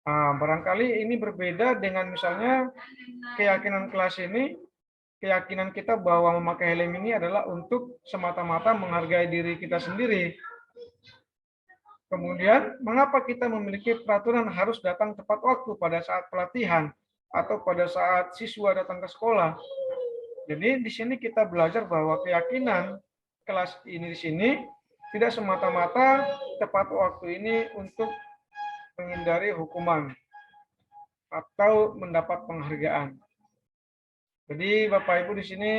barangkali ini berbeda dengan misalnya keyakinan kelas ini, keyakinan kita bahwa memakai helm ini adalah untuk semata-mata menghargai diri kita sendiri. Kemudian, mengapa kita memiliki peraturan harus datang tepat waktu pada saat pelatihan atau pada saat siswa datang ke sekolah? Jadi di sini kita belajar bahwa keyakinan kelas ini di sini tidak semata-mata tepat waktu ini untuk menghindari hukuman atau mendapat penghargaan. Jadi Bapak Ibu di sini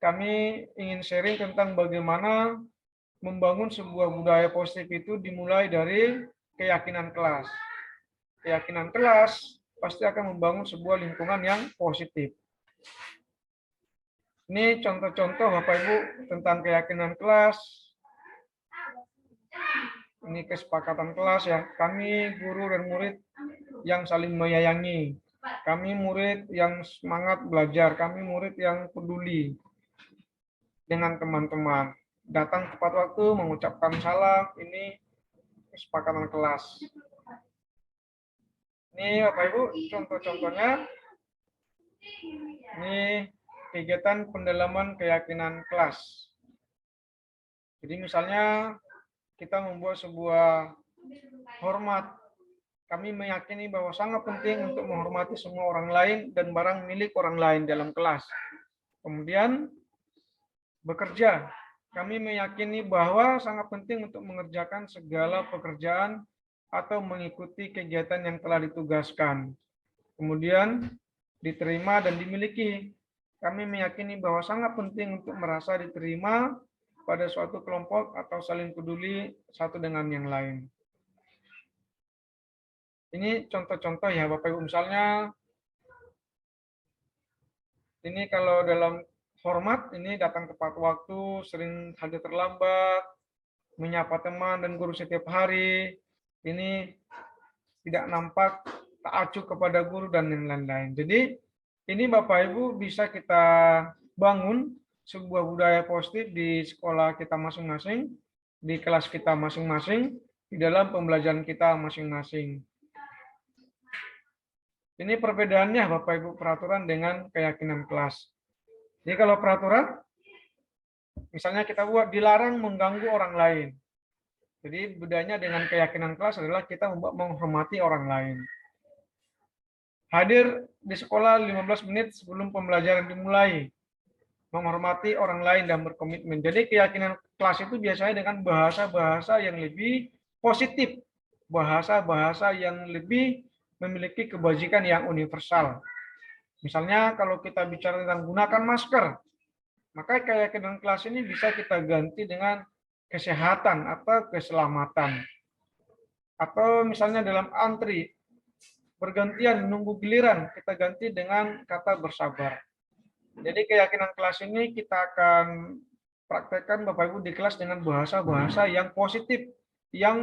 kami ingin sharing tentang bagaimana membangun sebuah budaya positif itu dimulai dari keyakinan kelas. Keyakinan kelas pasti akan membangun sebuah lingkungan yang positif. Ini contoh-contoh Bapak Ibu tentang keyakinan kelas. Ini kesepakatan kelas ya. Kami guru dan murid yang saling menyayangi. Kami murid yang semangat belajar. Kami murid yang peduli dengan teman-teman. Datang tepat waktu, mengucapkan salam. Ini kesepakatan kelas. Ini Bapak Ibu contoh-contohnya. Ini kegiatan pendalaman keyakinan kelas. Jadi misalnya kita membuat sebuah hormat. Kami meyakini bahwa sangat penting untuk menghormati semua orang lain dan barang milik orang lain dalam kelas. Kemudian bekerja. Kami meyakini bahwa sangat penting untuk mengerjakan segala pekerjaan atau mengikuti kegiatan yang telah ditugaskan. Kemudian diterima dan dimiliki. Kami meyakini bahwa sangat penting untuk merasa diterima pada suatu kelompok atau saling peduli satu dengan yang lain. Ini contoh-contoh ya Bapak Ibu, misalnya Ini kalau dalam format, ini datang tepat waktu, sering hadir terlambat, menyapa teman dan guru setiap hari. Ini tidak nampak tak acuh kepada guru dan lain-lain. Jadi ini Bapak Ibu bisa kita bangun sebuah budaya positif di sekolah kita masing-masing, di kelas kita masing-masing, di dalam pembelajaran kita masing-masing. Ini perbedaannya Bapak Ibu peraturan dengan keyakinan kelas. Jadi kalau peraturan, misalnya kita buat dilarang mengganggu orang lain. Jadi bedanya dengan keyakinan kelas adalah kita menghormati orang lain. Hadir di sekolah 15 menit sebelum pembelajaran dimulai. Menghormati orang lain dan berkomitmen. Jadi keyakinan kelas itu biasanya dengan bahasa-bahasa yang lebih positif. Bahasa-bahasa yang lebih memiliki kebajikan yang universal. Misalnya kalau kita bicara tentang gunakan masker, maka keyakinan kelas ini bisa kita ganti dengan kesehatan atau keselamatan. Atau misalnya dalam antri, bergantian menunggu giliran, kita ganti dengan kata bersabar. Jadi keyakinan kelas ini kita akan praktekkan Bapak Ibu di kelas dengan bahasa-bahasa yang positif, yang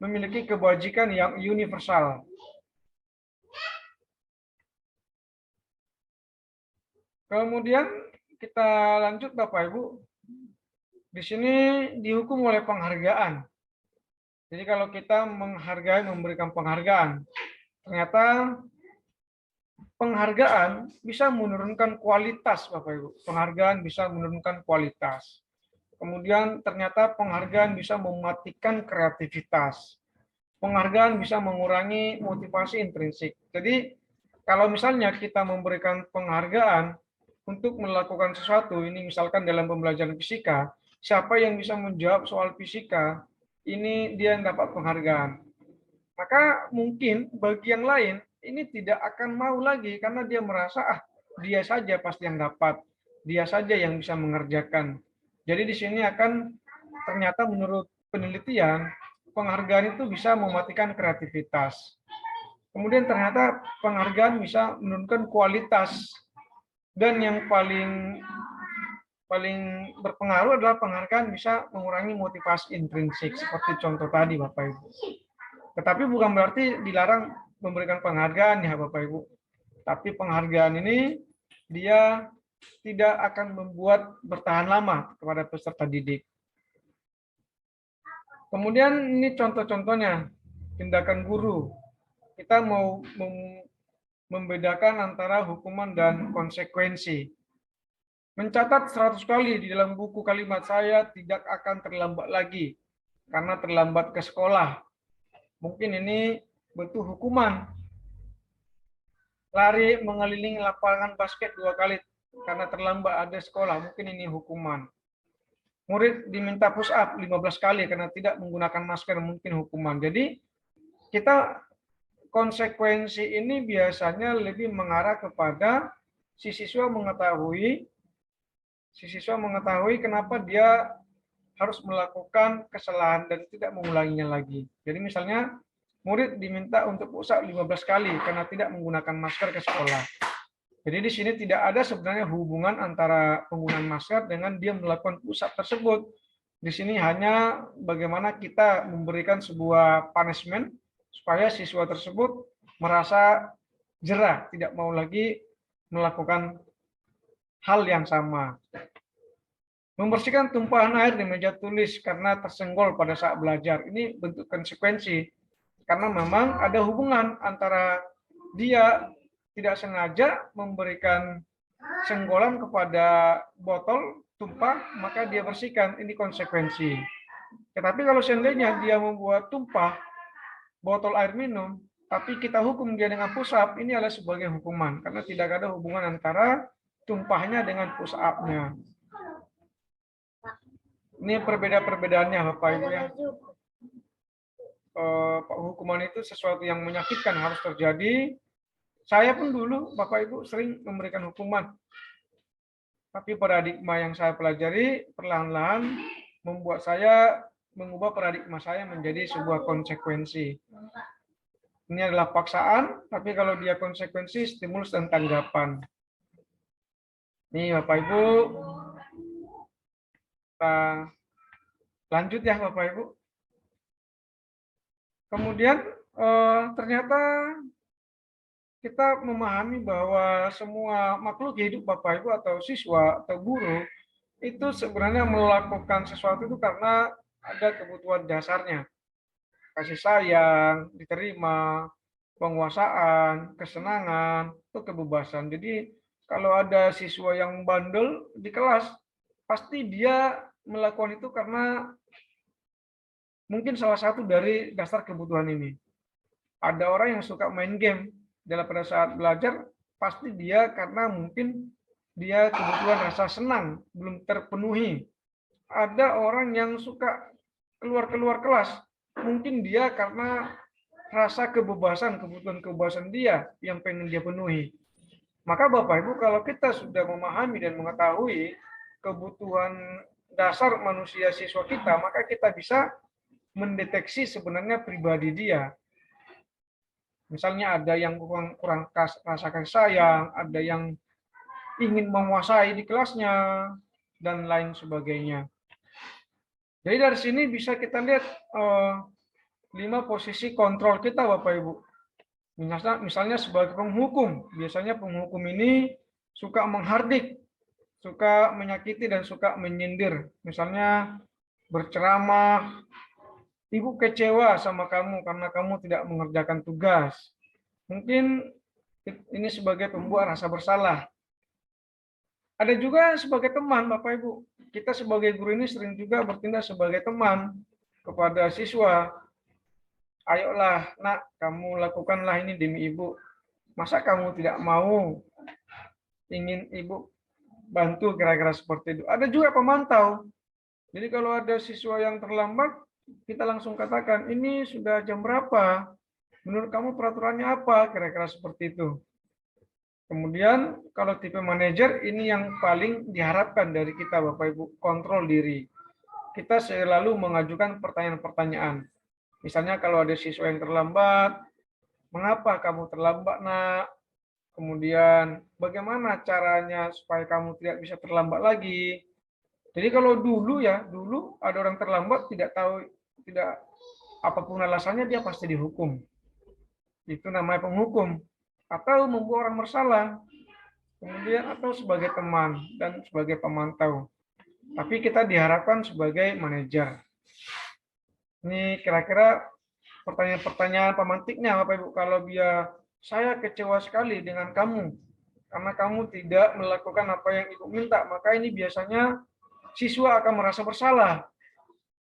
memiliki kebajikan yang universal. Kemudian kita lanjut Bapak Ibu. Di sini dihukum oleh penghargaan. Jadi kalau kita menghargai, memberikan penghargaan, ternyata penghargaan bisa menurunkan kualitas Bapak Ibu. Penghargaan bisa menurunkan kualitas. Kemudian ternyata penghargaan bisa mematikan kreativitas. Penghargaan bisa mengurangi motivasi intrinsik. Jadi kalau misalnya kita memberikan penghargaan untuk melakukan sesuatu, ini misalkan dalam pembelajaran fisika, siapa yang bisa menjawab soal fisika, ini dia yang dapat penghargaan. Maka mungkin bagi yang lain, ini tidak akan mau lagi, karena dia merasa, dia saja pasti yang dapat, dia saja yang bisa mengerjakan. Jadi di sini akan, ternyata menurut penelitian, penghargaan itu bisa mematikan kreativitas. Kemudian ternyata penghargaan bisa menurunkan kualitas. Dan yang paling berpengaruh adalah penghargaan bisa mengurangi motivasi intrinsik, seperti contoh tadi Bapak Ibu. Tetapi bukan berarti dilarang memberikan penghargaan ya Bapak Ibu. Tapi penghargaan ini dia tidak akan membuat bertahan lama kepada peserta didik. Kemudian ini contoh-contohnya tindakan guru. Kita mau membedakan antara hukuman dan konsekuensi. Mencatat 100 kali di dalam buku kalimat saya tidak akan terlambat lagi karena terlambat ke sekolah. Mungkin ini bentuk hukuman. Lari mengelilingi lapangan basket 2 kali karena terlambat ada sekolah, mungkin ini hukuman. Murid diminta push up 15 kali karena tidak menggunakan masker, mungkin hukuman. Jadi kita konsekuensi ini biasanya lebih mengarah kepada si siswa mengetahui kenapa dia harus melakukan kesalahan dan tidak mengulanginya lagi. Jadi misalnya murid diminta untuk push up 15 kali karena tidak menggunakan masker ke sekolah. Jadi di sini tidak ada sebenarnya hubungan antara penggunaan masker dengan dia melakukan push up tersebut. Di sini hanya bagaimana kita memberikan sebuah punishment supaya siswa tersebut merasa jera, tidak mau lagi melakukan hal yang sama. Membersihkan tumpahan air di meja tulis karena tersenggol pada saat belajar. Ini bentuk konsekuensi. Karena memang ada hubungan antara dia tidak sengaja memberikan senggolan kepada botol tumpah, maka dia bersihkan. Ini konsekuensi. Tetapi kalau seandainya dia membuat tumpah botol air minum, tapi kita hukum dia dengan push up, ini adalah sebagai hukuman. Karena tidak ada hubungan antara tumpahnya dengan push up-nya. Ini perbedaannya Bapak Ibu ya. Hukuman itu sesuatu yang menyakitkan harus terjadi. Saya pun dulu Bapak Ibu sering memberikan hukuman. Tapi paradigma yang saya pelajari perlahan-lahan membuat saya mengubah paradigma saya menjadi sebuah konsekuensi. Ini adalah paksaan, tapi kalau dia konsekuensi, stimulus dan tanggapan. Nih Bapak Ibu, kita lanjut ya Bapak Ibu. Kemudian ternyata kita memahami bahwa semua makhluk hidup Bapak Ibu atau siswa atau guru itu sebenarnya melakukan sesuatu itu karena ada kebutuhan dasarnya. Kasih sayang, diterima, penguasaan, kesenangan, itu kebebasan. Jadi kalau ada siswa yang bandel di kelas, pasti dia melakukan itu karena mungkin salah satu dari dasar kebutuhan ini. Ada orang yang suka main game pada saat belajar, pasti dia karena mungkin dia kebutuhan rasa senang belum terpenuhi. Ada orang yang suka keluar kelas, mungkin dia karena rasa kebebasan, kebutuhan kebebasan dia yang pengen dia penuhi. Maka Bapak Ibu, kalau kita sudah memahami dan mengetahui kebutuhan dasar manusia siswa kita, maka kita bisa mendeteksi sebenarnya pribadi dia. Misalnya ada yang kurang rasa kasih sayang, ada yang ingin menguasai di kelasnya, dan lain sebagainya. Jadi dari sini bisa kita lihat 5 posisi kontrol kita Bapak Ibu. Misalnya sebagai penghukum, biasanya penghukum ini suka menghardik, suka menyakiti dan suka menyindir. Misalnya berceramah, ibu kecewa sama kamu karena kamu tidak mengerjakan tugas. Mungkin ini sebagai pembuat rasa bersalah. Ada juga sebagai teman, Bapak Ibu. Kita sebagai guru ini sering juga bertindak sebagai teman kepada siswa. Ayolah, nak, kamu lakukanlah ini demi ibu. Masa kamu tidak mau ingin ibu bantu kira-kira seperti itu. Ada juga pemantau. Jadi kalau ada siswa yang terlambat, kita langsung katakan, ini sudah jam berapa? Menurut kamu peraturannya apa? Kira-kira seperti itu. Kemudian kalau tipe manajer, ini yang paling diharapkan dari kita Bapak Ibu, kontrol diri. Kita selalu mengajukan pertanyaan-pertanyaan. Misalnya kalau ada siswa yang terlambat, mengapa kamu terlambat nak? Kemudian bagaimana caranya supaya kamu tidak bisa terlambat lagi? Jadi kalau dulu ada orang terlambat tidak tahu, tidak apapun alasannya dia pasti dihukum. Itu namanya penghukum. Atau membuat orang bersalah. Kemudian atau sebagai teman dan sebagai pemantau. Tapi kita diharapkan sebagai manajer. Ini kira-kira pertanyaan-pertanyaan pemantiknya Bapak Ibu. Kalau saya kecewa sekali dengan kamu karena kamu tidak melakukan apa yang ibu minta, maka ini biasanya siswa akan merasa bersalah.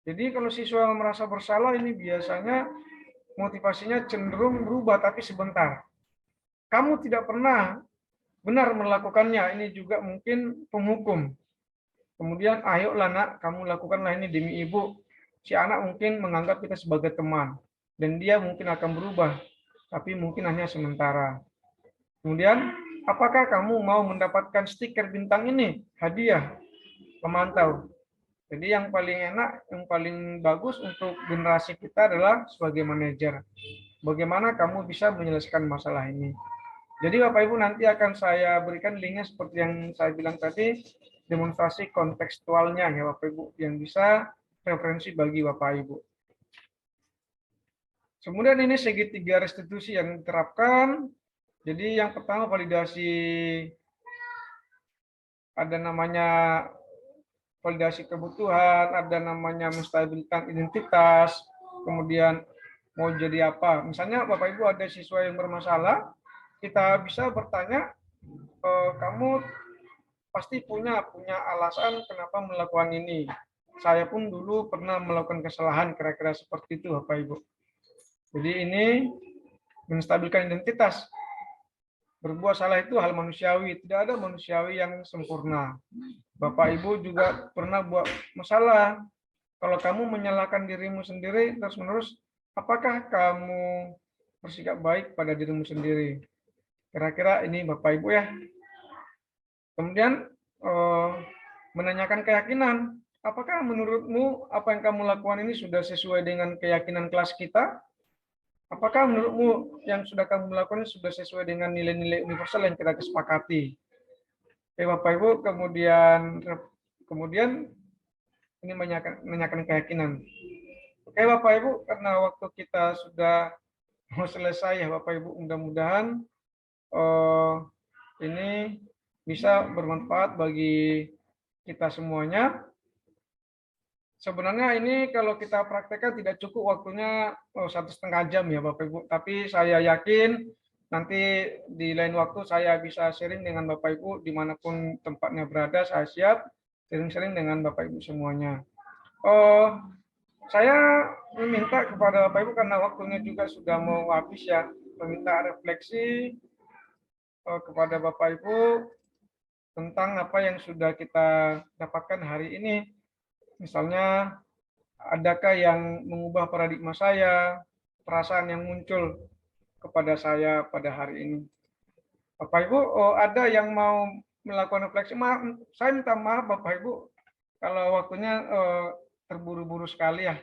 Jadi kalau siswa merasa bersalah ini biasanya motivasinya cenderung berubah tapi sebentar. Kamu tidak pernah benar melakukannya, ini juga mungkin penghukum. Kemudian ayolah nak, kamu lakukanlah ini demi ibu. Si anak mungkin menganggap kita sebagai teman dan dia mungkin akan berubah, tapi mungkin hanya sementara. Kemudian, apakah kamu mau mendapatkan stiker bintang ini? Hadiah, pemantau. Jadi yang paling enak, yang paling bagus untuk generasi kita adalah sebagai manajer. Bagaimana kamu bisa menyelesaikan masalah ini? Jadi Bapak Ibu nanti akan saya berikan linknya seperti yang saya bilang tadi, demonstrasi kontekstualnya ya Bapak Ibu, yang bisa referensi bagi Bapak Ibu. Kemudian ini segitiga restitusi yang diterapkan. Jadi yang pertama validasi, ada namanya validasi kebutuhan, ada namanya menstabilkan identitas, kemudian mau jadi apa. Misalnya Bapak Ibu ada siswa yang bermasalah, kita bisa bertanya, kamu pasti punya alasan kenapa melakukan ini. Saya pun dulu pernah melakukan kesalahan, kira-kira seperti itu Bapak Ibu. Jadi ini menstabilkan identitas. Berbuat salah itu hal manusiawi, tidak ada manusiawi yang sempurna. Bapak Ibu juga pernah buat masalah. Kalau kamu menyalahkan dirimu sendiri terus-menerus, apakah kamu bersikap baik pada dirimu sendiri? Kira-kira ini Bapak Ibu ya. Kemudian menanyakan keyakinan. Apakah menurutmu apa yang kamu lakukan ini sudah sesuai dengan keyakinan kelas kita? Apakah menurutmu yang sudah kamu lakukan ini sudah sesuai dengan nilai-nilai universal yang kita kesepakati? Oke, Bapak Ibu, kemudian ini menanyakan keyakinan. Oke, Bapak Ibu, karena waktu kita sudah mau selesai ya Bapak Ibu, mudah-mudahan ini bisa bermanfaat bagi kita semuanya. Sebenarnya ini kalau kita praktekkan tidak cukup waktunya 1,5 jam ya Bapak Ibu, tapi saya yakin nanti di lain waktu saya bisa sharing dengan Bapak Ibu dimanapun tempatnya berada, saya siap sharing-sharing dengan Bapak Ibu semuanya. Saya meminta kepada Bapak Ibu karena waktunya juga sudah mau habis ya, meminta refleksi kepada Bapak Ibu tentang apa yang sudah kita dapatkan hari ini. Misalnya, adakah yang mengubah paradigma saya, perasaan yang muncul kepada saya pada hari ini. Bapak Ibu, ada yang mau melakukan refleksi? Maaf, saya minta maaf Bapak Ibu kalau waktunya terburu-buru sekali ya.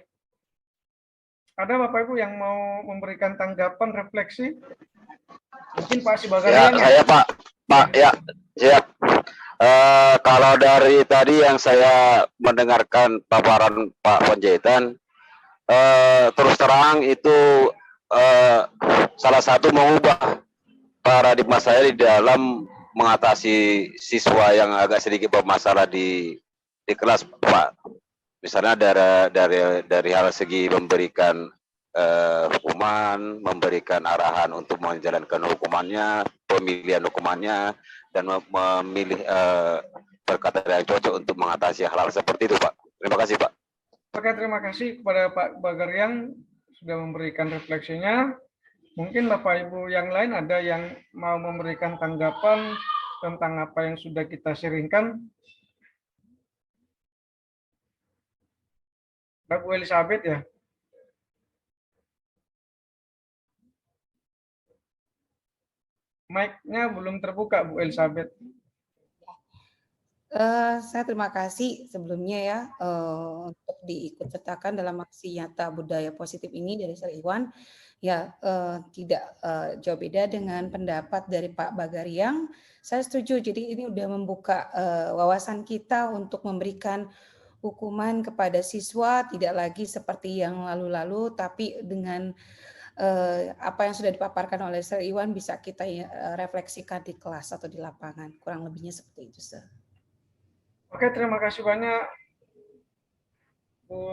Ada Bapak Ibu yang mau memberikan tanggapan refleksi? Mungkin Pak Ya, Sibagarian ya? saya Pak, ya, siap. Kalau dari tadi yang saya mendengarkan paparan Pak Panjaitan, terus terang itu salah satu mengubah paradigma saya di dalam mengatasi siswa yang agak sedikit bermasalah di kelas, Pak. Misalnya dari hal segi memberikan hukuman, memberikan arahan untuk menjalankan hukumannya, pemilihan hukumannya, dan memilih perkataan yang cocok untuk mengatasi hal-hal seperti itu, Pak. Terima kasih, Pak. Oke, terima kasih kepada Pak Bagarian sudah memberikan refleksinya. Mungkin Bapak Ibu yang lain ada yang mau memberikan tanggapan tentang apa yang sudah kita sharingkan. Bu Elizabeth ya. Mic-nya belum terbuka, Bu Elizabeth. Saya terima kasih sebelumnya ya untuk diikut sertakan dalam aksi nyata budaya positif ini dari Sir Iwan. Ya, tidak jauh beda dengan pendapat dari Pak Bagariang. Saya setuju. Jadi ini udah membuka wawasan kita untuk memberikan hukuman kepada siswa tidak lagi seperti yang lalu-lalu, tapi dengan apa yang sudah dipaparkan oleh Sir Iwan bisa kita refleksikan di kelas atau di lapangan. Kurang lebihnya seperti itu, Sir. Oke, terima kasih banyak Bu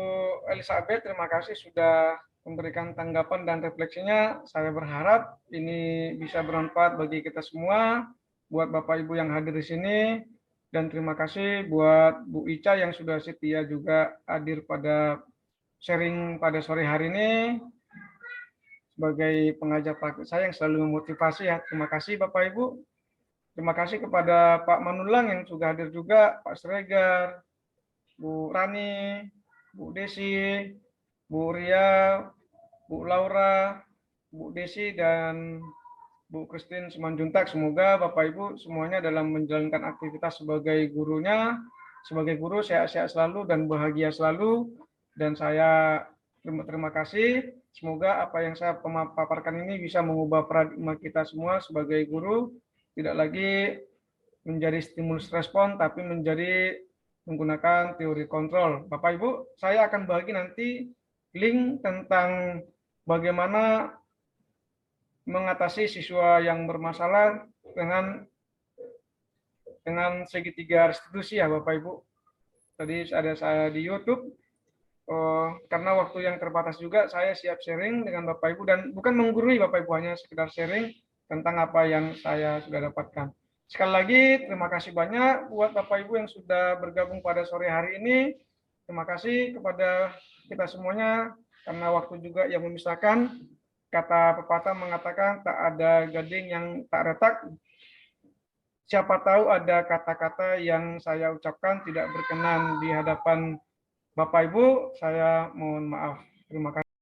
Elizabeth. Terima kasih sudah memberikan tanggapan dan refleksinya. Saya berharap ini bisa bermanfaat bagi kita semua, buat Bapak Ibu yang hadir di sini. Dan terima kasih buat Bu Ica yang sudah setia juga hadir pada sharing pada sore hari ini sebagai pengajar praktik saya yang selalu memotivasi ya. Terima kasih Bapak Ibu. Terima kasih kepada Pak Manulang yang sudah hadir juga, Pak Sregar, Bu Rani, Bu Desi, Bu Ria, Bu Laura, Bu Desi, dan Bu Christine Simanjuntak. Semoga Bapak Ibu semuanya dalam menjalankan aktivitas sebagai gurunya, sebagai guru sehat-sehat selalu dan bahagia selalu. Dan saya terima kasih. Semoga apa yang saya paparkan ini bisa mengubah paradigma kita semua sebagai guru, tidak lagi menjadi stimulus respon, tapi menjadi menggunakan teori kontrol. Bapak Ibu, saya akan bagi nanti link tentang bagaimana mengatasi siswa yang bermasalah dengan segitiga restitusi ya Bapak Ibu. Tadi ada saya di YouTube. Karena waktu yang terbatas juga, saya siap sharing dengan Bapak Ibu dan bukan menggurui Bapak Ibu, hanya sekedar sharing tentang apa yang saya sudah dapatkan. Sekali lagi, terima kasih banyak buat Bapak Ibu yang sudah bergabung pada sore hari ini. Terima kasih kepada kita semuanya, karena waktu juga yang memisahkan. Kata pepatah mengatakan tak ada gading yang tak retak. Siapa tahu ada kata-kata yang saya ucapkan tidak berkenan di hadapan Bapak Ibu, saya mohon maaf. Terima kasih.